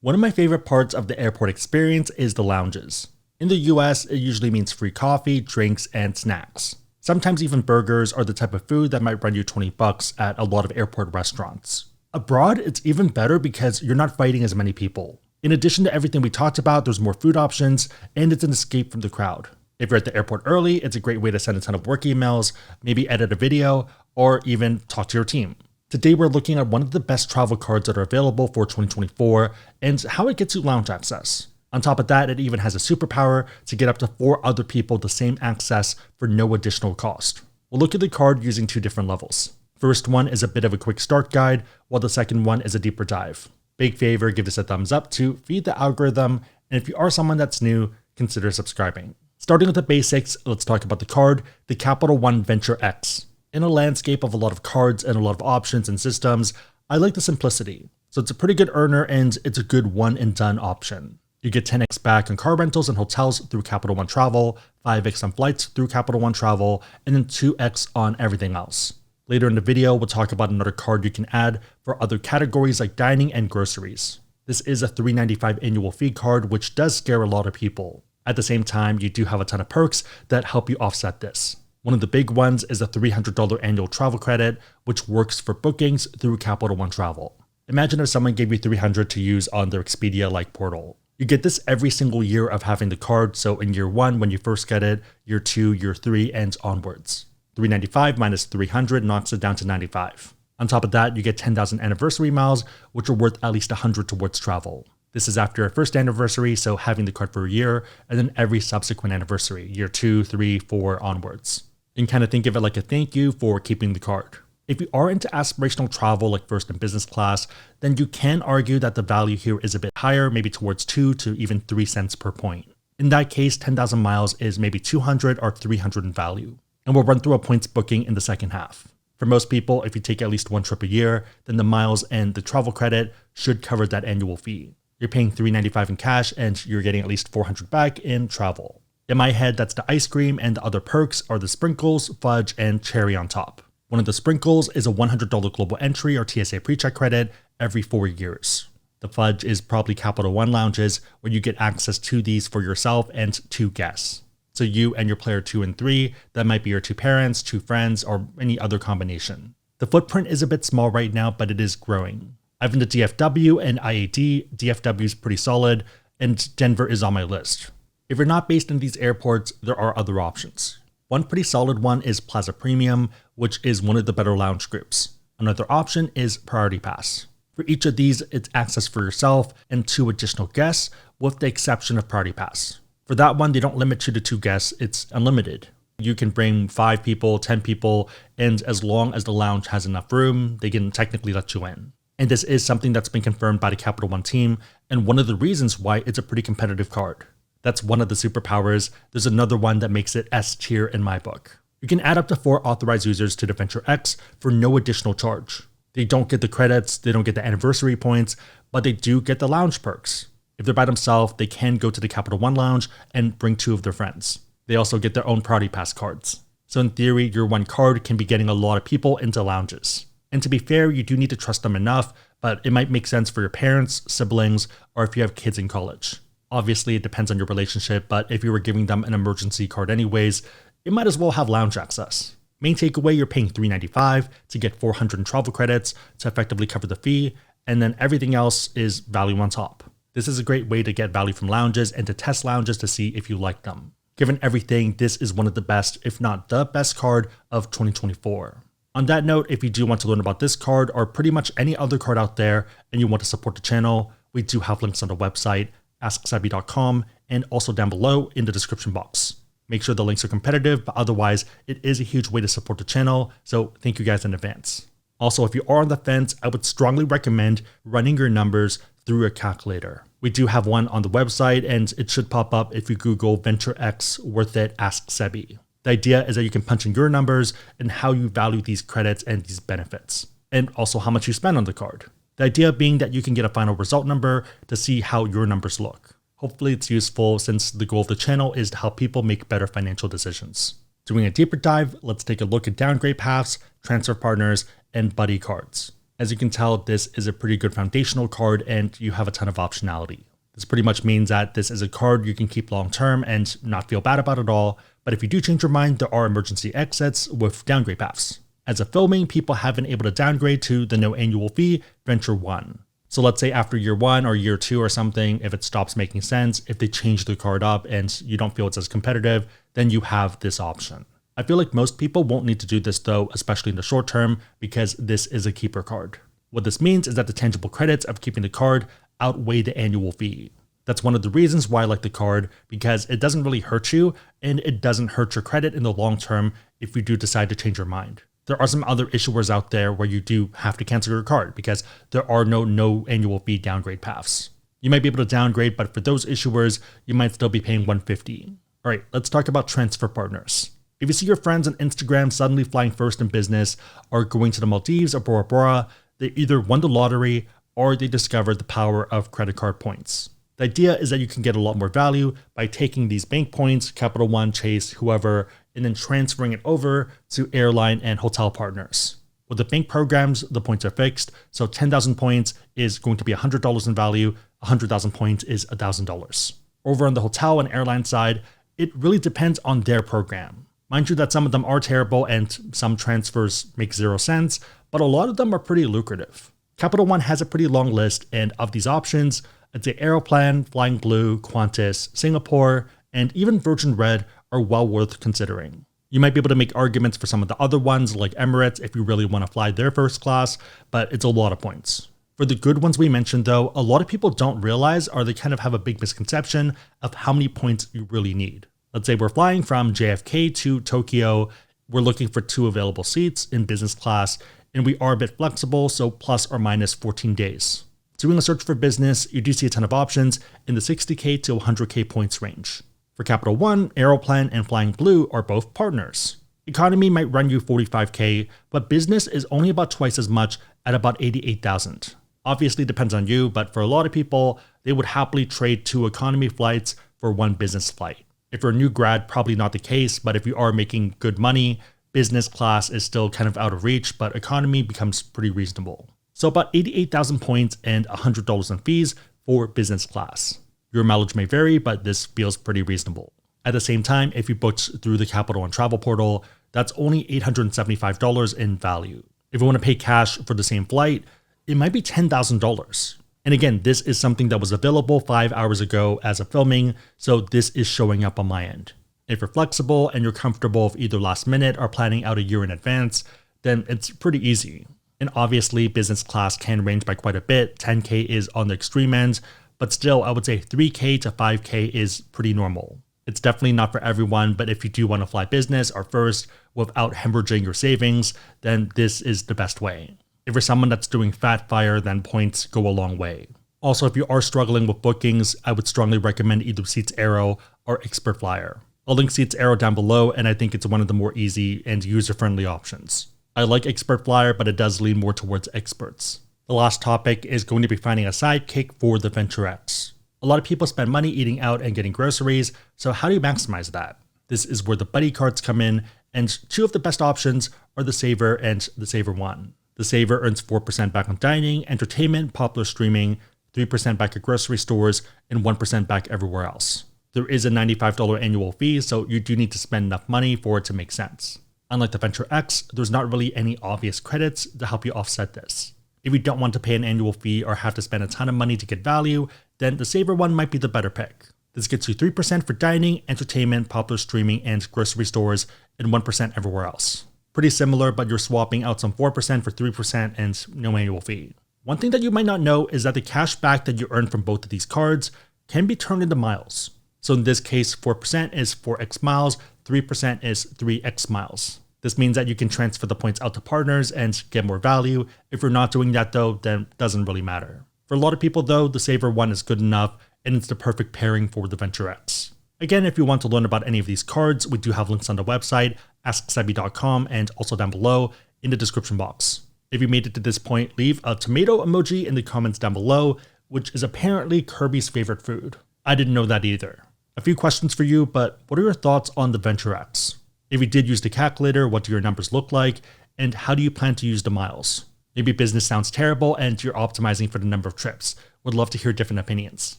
One of my favorite parts of the airport experience is the lounges. In the US, it usually means free coffee, drinks, and snacks. Sometimes even burgers are the type of food that might run you $20 at a lot of airport restaurants. Abroad, it's even better because you're not fighting as many people. In addition to everything we talked about, there's more food options, and it's an escape from the crowd. If you're at the airport early, it's a great way to send a ton of work emails, maybe edit a video, or even talk to your team. Today, we're looking at one of the best travel cards that are available for 2024 and how it gets you lounge access. On top of that, it even has a superpower to get up to 4 other people the same access for no additional cost. We'll look at the card using 2 different levels. First one is a bit of a quick start guide, while the second one is a deeper dive. Big favor, give this a thumbs up to feed the algorithm, and if you are someone that's new, consider subscribing. Starting with the basics, let's talk about the card, the Capital One Venture X. In a landscape of a lot of cards and a lot of options and systems, I like the simplicity. So it's a pretty good earner and it's a good one and done option. You get 10x back on car rentals and hotels through Capital One Travel, 5x on flights through Capital One Travel, and then 2x on everything else. Later in the video, we'll talk about another card you can add for other categories like dining and groceries. This is a $3.95 annual fee card, which does scare a lot of people. At the same time, you do have a ton of perks that help you offset this. One of the big ones is a $300 annual travel credit, which works for bookings through Capital One Travel. Imagine if someone gave you $300 to use on their Expedia-like portal. You get this every single year of having the card, so in year 1 when you first get it, year 2, year 3, and onwards. $395 minus $300 knocks it down to $95. On top of that, you get 10,000 anniversary miles, which are worth at least $100 towards travel. This is after a first anniversary, so having the card for a year, and then every subsequent anniversary, year 2, 3, 4, onwards. You can kind of think of it like a thank you for keeping the card. If you are into aspirational travel like first and business class, then you can argue that the value here is a bit higher, maybe towards 2 to even 3 cents per point. In that case, 10,000 miles is maybe 200 or 300 in value. And we'll run through a points booking in the second half. For most people, if you take at least 1 trip a year, then the miles and the travel credit should cover that annual fee. You're paying $395 in cash and you're getting at least $400 back in travel. In my head, that's the ice cream, and the other perks are the sprinkles, fudge, and cherry on top. One of the sprinkles is a $100 global entry or TSA pre-check credit every 4 years. The fudge is probably Capital One lounges where you get access to these for yourself and 2 guests. So you and your player 2 and 3, that might be your 2 parents, 2 friends, or any other combination. The footprint is a bit small right now, but it is growing. I've been to DFW and IAD. DFW is pretty solid, and Denver is on my list. If you're not based in these airports, there are other options. One pretty solid one is Plaza Premium, which is one of the better lounge groups. Another option is Priority Pass. For each of these, it's access for yourself and 2 additional guests, with the exception of Priority Pass. For that one, they don't limit you to 2 guests, it's unlimited. You can bring 5 people, 10 people, and as long as the lounge has enough room, they can technically let you in. And this is something that's been confirmed by the Capital One team, and one of the reasons why it's a pretty competitive card. That's one of the superpowers. There's another one that makes it S tier in my book. You can add up to 4 authorized users to the Venture X for no additional charge. They don't get the credits, they don't get the anniversary points, but they do get the lounge perks. If they're by themselves, they can go to the Capital One lounge and bring 2 of their friends. They also get their own Priority Pass cards. So in theory, your one card can be getting a lot of people into lounges. And to be fair, you do need to trust them enough, but it might make sense for your parents, siblings, or if you have kids in college. Obviously, it depends on your relationship, but if you were giving them an emergency card anyways, it might as well have lounge access. Main takeaway, you're paying $395 to get 400 in travel credits to effectively cover the fee, and then everything else is value on top. This is a great way to get value from lounges and to test lounges to see if you like them. Given everything, this is one of the best, if not the best card of 2024. On that note, if you do want to learn about this card or pretty much any other card out there and you want to support the channel, we do have links on the website, AskSebby.com, and also down below in the description box. Make sure the links are competitive, but otherwise, it is a huge way to support the channel, so thank you guys in advance. Also, if you are on the fence, I would strongly recommend running your numbers through a calculator. We do have one on the website, and it should pop up if you Google Venture X Worth It Ask Sebby. The idea is that you can punch in your numbers and how you value these credits and these benefits, and also how much you spend on the card. The idea being that you can get a final result number to see how your numbers look. Hopefully it's useful since the goal of the channel is to help people make better financial decisions. Doing a deeper dive, let's take a look at Downgrade Paths, Transfer Partners, and Buddy cards. As you can tell, this is a pretty good foundational card and you have a ton of optionality. This pretty much means that this is a card you can keep long term and not feel bad about at all, but if you do change your mind, there are emergency exits with downgrade paths. As of filming, people have been able to downgrade to the no annual fee Venture 1. So let's say after year 1 or year 2 or something, if it stops making sense, if they change the card up and you don't feel it's as competitive, then you have this option. I feel like most people won't need to do this though, especially in the short term, because this is a keeper card. What this means is that the tangible credits of keeping the card outweigh the annual fee. That's one of the reasons why I like the card, because it doesn't really hurt you and it doesn't hurt your credit in the long term if you do decide to change your mind. There are some other issuers out there where you do have to cancel your card because there are no annual fee downgrade paths. You might be able to downgrade, but for those issuers, you might still be paying $150. All right, let's talk about transfer partners. If you see your friends on Instagram suddenly flying first in business or going to the Maldives or Bora Bora, they either won the lottery or they discovered the power of credit card points. The idea is that you can get a lot more value by taking these bank points, Capital One, Chase, whoever, and then transferring it over to airline and hotel partners. With the bank programs, the points are fixed, so 10,000 points is going to be $100 in value, 100,000 points is $1,000. Over on the hotel and airline side, it really depends on their program. Mind you that some of them are terrible and some transfers make 0 sense, but a lot of them are pretty lucrative. Capital One has a pretty long list, and of these options, I'd say Aeroplan, Flying Blue, Qantas, Singapore, and even Virgin Red are well worth considering. You might be able to make arguments for some of the other ones like Emirates if you really want to fly their first class, but it's a lot of points. For the good ones we mentioned though, a lot of people don't realize or they kind of have a big misconception of how many points you really need. Let's say we're flying from JFK to Tokyo, we're looking for 2 available seats in business class, and we are a bit flexible, so plus or minus 14 days. Doing a search for business, you do see a ton of options in the 60K to 100K points range. For Capital One, Aeroplan, and Flying Blue are both partners. Economy might run you 45K, but business is only about twice as much at about 88,000. Obviously depends on you, but for a lot of people, they would happily trade 2 economy flights for 1 business flight. If you're a new grad, probably not the case, but if you are making good money, business class is still kind of out of reach, but economy becomes pretty reasonable. So about 88,000 points and $100 in fees for business class. Your mileage may vary, but this feels pretty reasonable. At the same time, if you booked through the Capital One travel portal, that's only $875 in value. If you want to pay cash for the same flight, it might be $10,000. And again, this is something that was available 5 hours ago as of filming, so this is showing up on my end. If you're flexible and you're comfortable with either last minute or planning out a year in advance, then it's pretty easy. And obviously, business class can range by quite a bit. 10K is on the extreme end, but still, I would say 3K to 5K is pretty normal. It's definitely not for everyone, but if you do want to fly business or first without hemorrhaging your savings, then this is the best way. If you're someone that's doing fat fire, then points go a long way. Also, if you are struggling with bookings, I would strongly recommend either Seats Aero or Expert Flyer. I'll link Seats Aero down below, and I think it's one of the more easy and user-friendly options. I like Expert Flyer, but it does lean more towards experts. The last topic is going to be finding a sidekick for the Venture X. A lot of people spend money eating out and getting groceries, so how do you maximize that? This is where the buddy cards come in, and 2 of the best options are the Saver and the Saver One. The Saver earns 4% back on dining, entertainment, popular streaming, 3% back at grocery stores, and 1% back everywhere else. There is a $95 annual fee, so you do need to spend enough money for it to make sense. Unlike the Venture X, there's not really any obvious credits to help you offset this. If you don't want to pay an annual fee or have to spend a ton of money to get value, then the Saver One might be the better pick. This gets you 3% for dining, entertainment, popular streaming, and grocery stores, and 1% everywhere else. Pretty similar, but you're swapping out some 4% for 3% and no annual fee. One thing that you might not know is that the cash back that you earn from both of these cards can be turned into miles. So in this case, 4% is 4x miles, 3% is 3x miles. This means that you can transfer the points out to partners and get more value. If you're not doing that though, then it doesn't really matter. For a lot of people though, the Saver One is good enough and it's the perfect pairing for the Venture X. Again, if you want to learn about any of these cards, we do have links on the website, asksebi.com, and also down below in the description box. If you made it to this point, leave a tomato emoji in the comments down below, which is apparently Kirby's favorite food. I didn't know that either. A few questions for you, but what are your thoughts on the Venture X? If you did use the calculator, what do your numbers look like? And how do you plan to use the miles? Maybe business sounds terrible and you're optimizing for the number of trips. Would love to hear different opinions.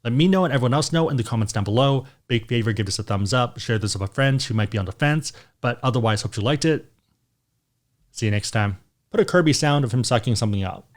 Let me know and everyone else know in the comments down below. Big favor, give this a thumbs up, share this with a friend who might be on the fence, but otherwise hope you liked it. See you next time. Put a Kirby sound of him sucking something up.